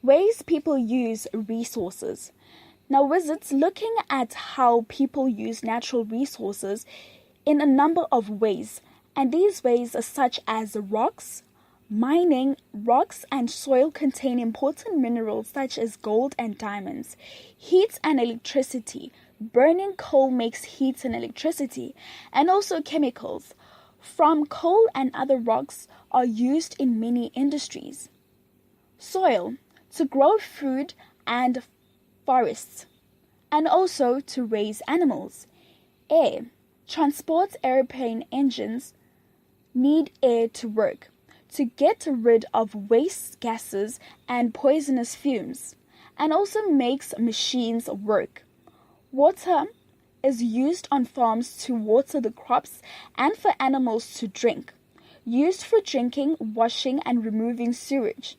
Ways people use resources. Now, wizards looking at how people use natural resources in a number of ways, and these ways are such as rocks, mining. Rocks and soil contain important minerals such as gold and diamonds. Heat and electricity. Burning coal makes heat and electricity, and also chemicals from coal and other rocks are used in many industries. Soil, to grow food and forests, and also to raise animals. Air, transport airplane engines need air to work, to get rid of waste gases and poisonous fumes, and also makes machines work. Water is used on farms to water the crops and for animals to drink, used for drinking, washing, and removing sewage,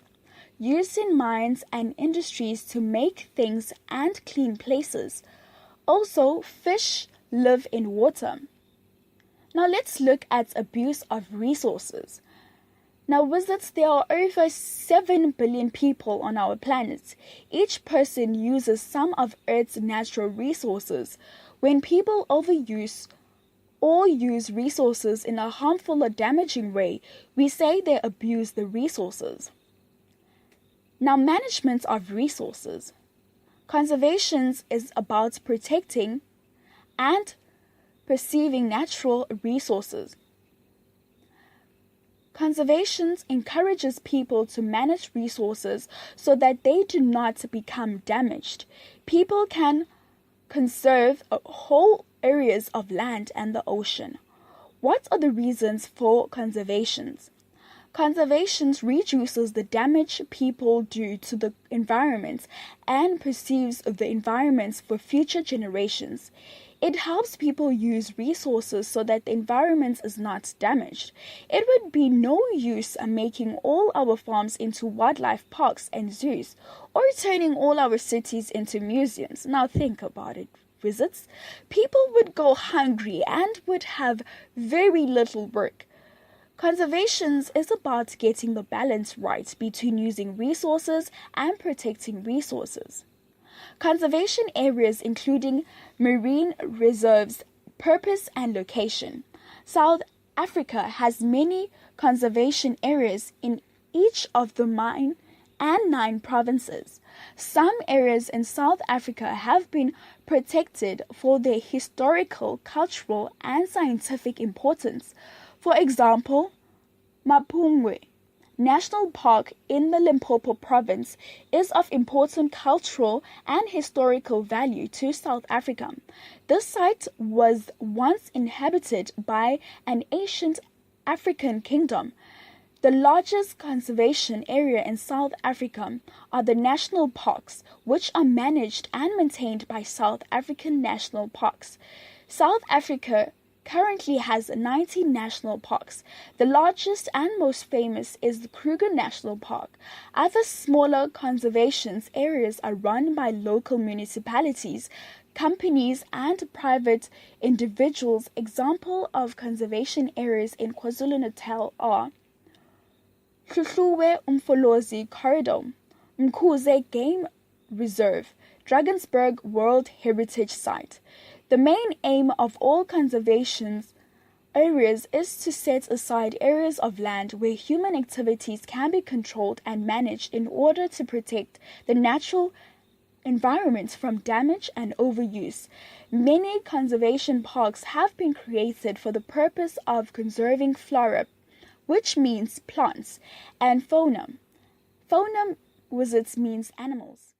used in mines and industries to make things and clean places. Also, fish live in water. Now let's look at abuse of resources. Now, wizards, there are over 7 billion people on our planet. Each person uses some of Earth's natural resources. When people overuse or use resources in a harmful or damaging way, we say they abuse the resources. Now, management of resources. Conservation is about protecting and preserving natural resources. Conservation encourages people to manage resources so that they do not become damaged. People can conserve whole areas of land and the ocean. What are the reasons for conservation? Conservation reduces the damage people do to the environment and preserves the environment for future generations. It helps people use resources so that the environment is not damaged. It would be no use making all our farms into wildlife parks and zoos, or turning all our cities into museums. Now think about it, wizards. People would go hungry and would have very little work. Conservation is about getting the balance right between using resources and protecting resources. Conservation areas including marine reserves, purpose and location. South Africa has many conservation areas in each of the 9 provinces. Some areas in South Africa have been protected for their historical, cultural and scientific importance. For example, Mapungwe National Park in the Limpopo province is of important cultural and historical value to South Africa. This site was once inhabited by an ancient African kingdom. The largest conservation area in South Africa are the national parks, which are managed and maintained by South African National Parks. South Africa currently has 19 national parks. The largest and most famous is the Kruger National Park. Other smaller conservation areas are run by local municipalities, companies, and private individuals. Examples of conservation areas in KwaZulu-Natal are Hluhluwe Umfolozi Corridor, Mkhuze Game Reserve, Drakensberg World Heritage Site. The main aim of all conservation areas is to set aside areas of land where human activities can be controlled and managed in order to protect the natural environment from damage and overuse. Many conservation parks have been created for the purpose of conserving flora, which means plants, and fauna. Fauna, wizards, means animals.